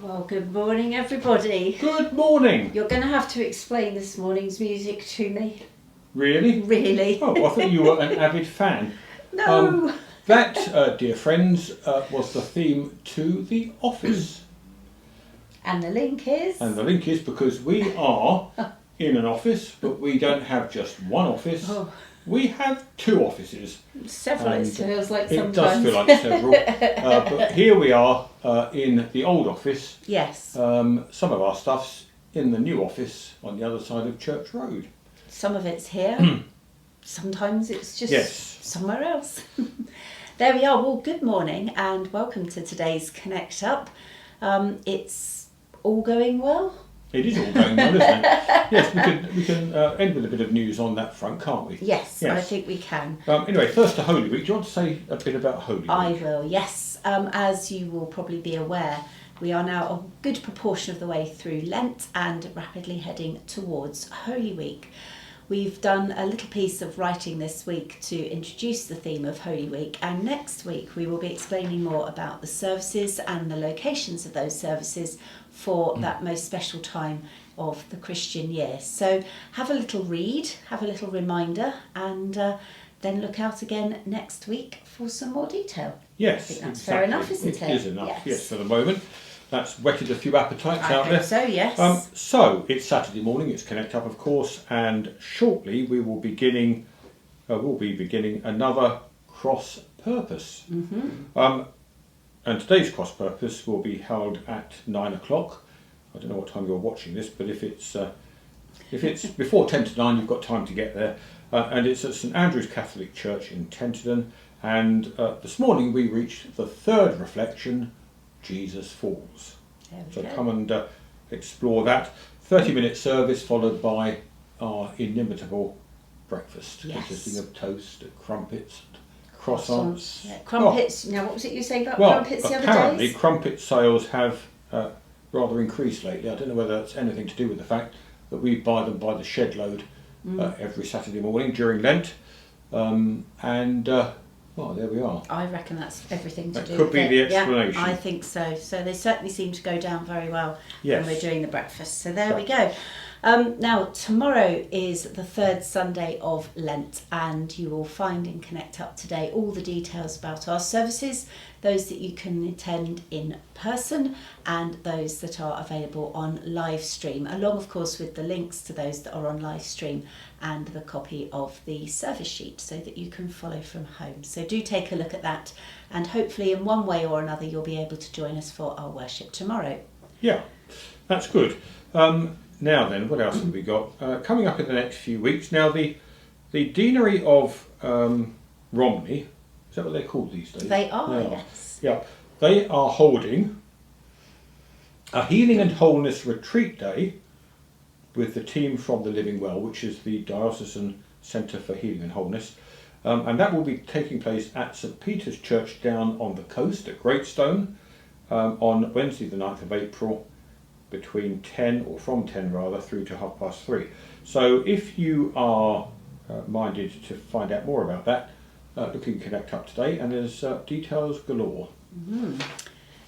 Well, good morning, everybody. Good morning. You're going to have to explain this morning's music to me. Really? Really? Oh, I thought you were an avid fan. No. That, dear friends, was the theme to The Office. And the link is? And the link is because we are in an office, but we don't have just one office. Oh. We have two offices. Several, it feels like it sometimes. It does feel like several. But here we are in the old office. Yes. Some of our stuff's in the new office on the other side of Church Road. Some of it's here. Sometimes it's just somewhere else. There we are. Well, good morning and welcome to today's Connect Up. It's all going well. It is all going well, isn't it? Yes, we can end with a bit of news on that front, can't we? Yes. I think we can. Anyway, first to Holy Week. Do you want to say a bit about Holy Week? I will, yes. As you will probably be aware, we are now a good proportion of the way through Lent and rapidly heading towards Holy Week. We've done a little piece of writing this week to introduce the theme of Holy Week, and next week we will be explaining more about the services and the locations of those services for that most special time of the Christian year. So have a little read, have a little reminder, and then look out again next week for some more detail. Yes, I think that's exactly. fair enough, isn't it? It is enough, yes, for the moment. That's whetted a few appetites I out think there. so, yes. So it's Saturday morning, it's Connect Up, of course, and shortly we will be beginning another cross purpose. Mm-hmm. And today's cross purpose will be held at 9 o'clock. I don't know what time you're watching this, but if it's before 10 to 9, you've got time to get there. And it's at St Andrew's Catholic Church in Tenterden. And this morning we reached the third reflection, Jesus Falls. So come and explore that. 30-minute service followed by our inimitable breakfast, consisting of toast, crumpets, croissants. Yeah, crumpets. Now, what was it you were saying about Well, crumpets the other apparently days? crumpet sales have rather increased lately. I don't know whether that's anything to do with the fact that we buy them by the shed load every Saturday morning during Lent. Well, there we are. I reckon that's everything to do with it. That could be the explanation. Yeah, I think so. So they certainly seem to go down very well Yes. when we're doing the breakfast. So there we go. Now, tomorrow is the third Sunday of Lent, and you will find in Connect Up today all the details about our services, those that you can attend in person and those that are available on live stream, along of course with the links to those that are on live stream and the copy of the service sheet so that you can follow from home. So do take a look at that, and hopefully in one way or another you'll be able to join us for our worship tomorrow. Yeah, that's good. Now then, what else have we got? Coming up in the next few weeks. Now the Deanery of Romney, is that what they're called these days? They are, yes. Yeah, they are holding a Healing and Wholeness Retreat Day with the team from the Living Well, which is the Diocesan Centre for Healing and Wholeness. And that will be taking place at St Peter's Church down on the coast at Greatstone on Wednesday the 9th of April between 10, or from 10 rather, through to 3:30. So if you are minded to find out more about that, look in Connect Up today, and there's details galore. Mm-hmm.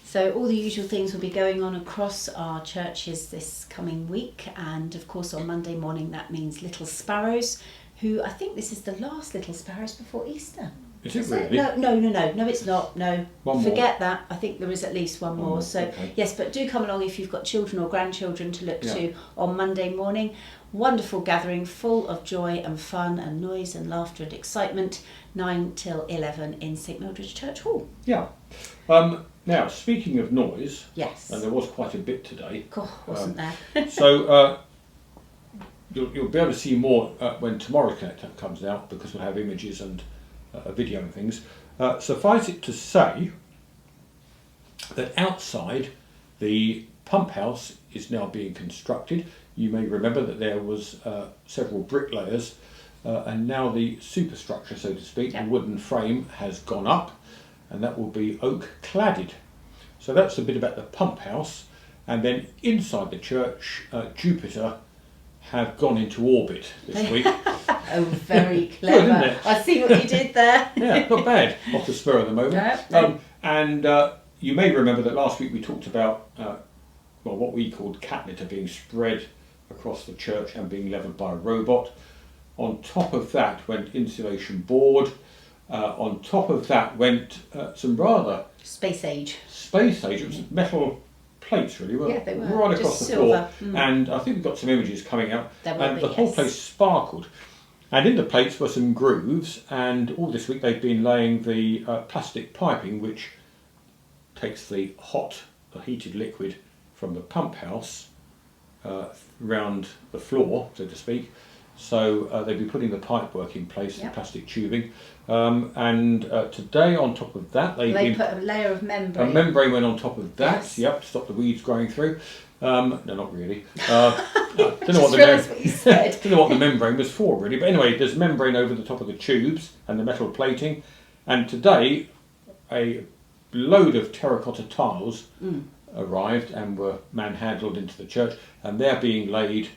So all the usual things will be going on across our churches this coming week, and of course on Monday morning that means Little Sparrows, who I think this is the last Little Sparrows before Easter. Is it really? No, it's not. No, forget that. I think there is at least one more. So okay. yes, but do come along if you've got children or grandchildren to look to on Monday morning. Wonderful gathering, full of joy and fun and noise and laughter and excitement. 9 till 11 in St Mildred's Church Hall. Yeah. Now, speaking of noise, yes, and there was quite a bit today. God, wasn't there? So you'll be able to see more when tomorrow's Connect Up comes out, because we'll have images and video and things. Suffice it to say that outside the pump house is now being constructed. You may remember that there was several bricklayers, and now the superstructure, so to speak, the wooden frame has gone up, and that will be oak cladded. So that's a bit about the pump house. And then inside the church, Jupiter have gone into orbit this week. Oh, very clever. Good, isn't it? I see what you did there. Yeah, not bad, off the spur of the moment. No. And you may remember that last week we talked about what we called cat litter being spread across the church and being levelled by a robot. On top of that went insulation board. On top of that went some rather Space age. it was metal plates, really, weren't Yeah, they were. right Just across the silver. floor. And I think we've got some images coming out. There will And be, the whole yes. place sparkled. And in the plates were some grooves, and all this week they've been laying the plastic piping which takes the heated liquid from the pump house round the floor, so to speak. So they've been putting the pipework in place, the plastic tubing. And today, on top of that, They put a layer of membrane. a membrane went on top of that, Yes. to stop the weeds growing through. No, not really. Don't know what the realised what you said. don't know what the membrane was for, really. But anyway, there's membrane over the top of the tubes and the metal plating. And today, a load of terracotta tiles arrived and were manhandled into the church, and they're being laid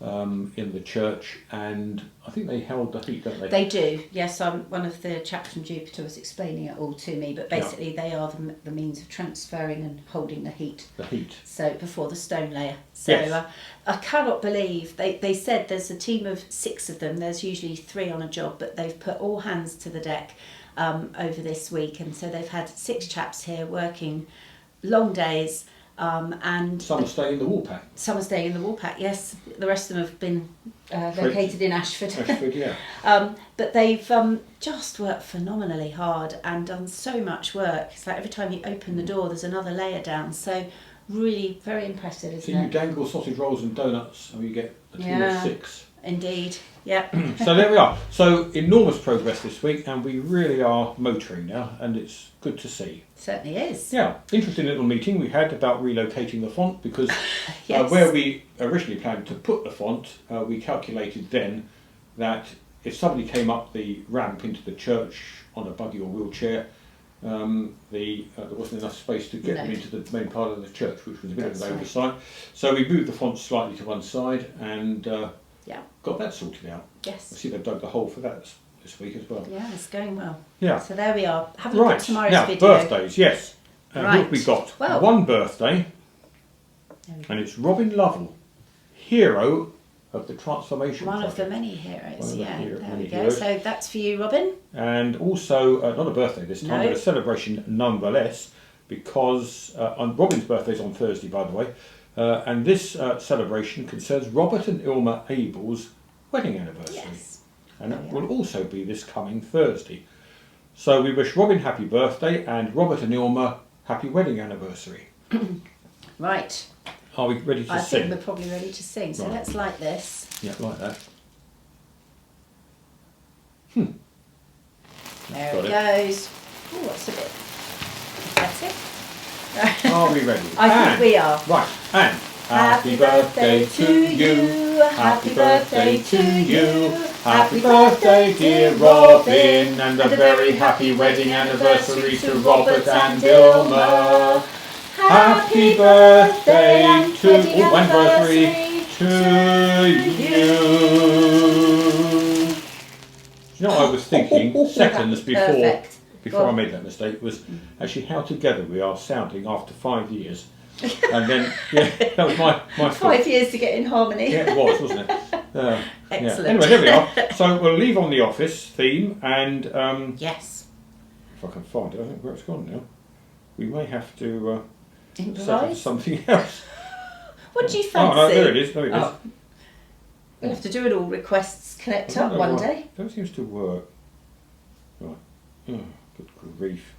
in the church, and I think they held the heat, don't they? They do, yes. One of the chaps from Jupiter was explaining it all to me, but basically they are the means of transferring and holding the heat. The heat. So before the stone layer. So Yes. I cannot believe, they said there's a team of 6 of them, there's usually 3 on a job, but they've put all hands to the deck over this week, and so they've had 6 chaps here working long days. And Some stay in the wall pack. some are staying in the Woolpack, yes. The rest of them have been located in Ashford. Ashford, yeah. But they've just worked phenomenally hard and done so much work. It's like every time you open the door, there's another layer down. So really very impressive, So isn't you it? dangle sausage rolls and donuts, and you get a team of 6. Indeed, yeah. So there we are. So enormous progress this week, and we really are motoring now, and it's good to see. Certainly is. Yeah, interesting little meeting we had about relocating the font, because Yes. where we originally planned to put the font, we calculated then that if somebody came up the ramp into the church on a buggy or wheelchair, there wasn't enough space to get them into the main part of the church, which was a bit of an oversight. So we moved the font slightly to one side and got that sorted out. I Yes. see they've dug the hole for that this week as well. Yeah, it's going well. Yeah. So there we are. Have a look at tomorrow's now, video. birthdays, yes. Who have Right. we got? Well- One birthday, There we go. and it's Robin Lovell, hero of the Transformation One of the Project. many heroes, One of the there many we go. heroes. So that's for you, Robin. And also, not a birthday this time, No. but a celebration nonetheless, because on Robin's birthday is on Thursday, by the way, and this celebration concerns Robert and Ilma Abel's wedding anniversary. Yes. And There that we will also be this coming Thursday. So we wish Robin happy birthday and Robert and Ilma happy wedding anniversary. Right. Are we ready to I sing? think we're probably ready to sing. So Right. let's light this. Yeah, like that. There Got it it. goes. Oh, that's a bit pathetic. Are we ready? I think And- we are. Right, and Happy birthday to you. Happy birthday to you. Happy birthday, dear Robin, and a very happy wedding anniversary to Robert and Ilma. Happy birthday to anniversary to you. You know, I was thinking seconds Perfect. before Go I on. made that mistake was actually how together we are sounding after 5 years. And then, yeah, that was my fault. 5 years to get in harmony. Yeah, it was, wasn't it? Yeah. Excellent. Anyway, there we are. So we'll leave on the Office theme, and Yes. if I can find it, I think where it's gone now. We may have to set up Improvise. something else. What do you Oh fancy? no, there it is. There it is. Oh. We'll have to do it all. Requests connect I don't up know one why. day. That seems to work. Right. Oh, good grief.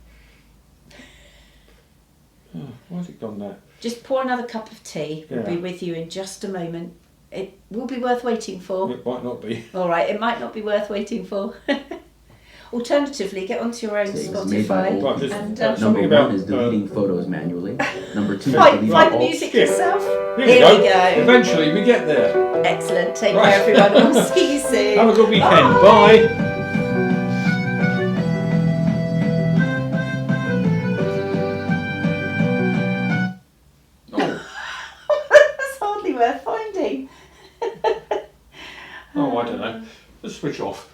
Oh, why has it done that? Just pour another cup of tea. We'll Yeah. be with you in just a moment. It will be worth waiting for. It might not be. All right, it might not be worth waiting for. Alternatively, get onto your own It was made by Spotify old Right, just- and Something Number about, one is deleting photos manually. Number two is Find- deleting find the all music skip. yourself. Here Here we we go. go. Eventually we get there. Excellent. Take Right. care, everyone. We'll see you soon. Have a good weekend. Bye. Bye. That's hardly worth finding. Oh, I don't know. Just switch off.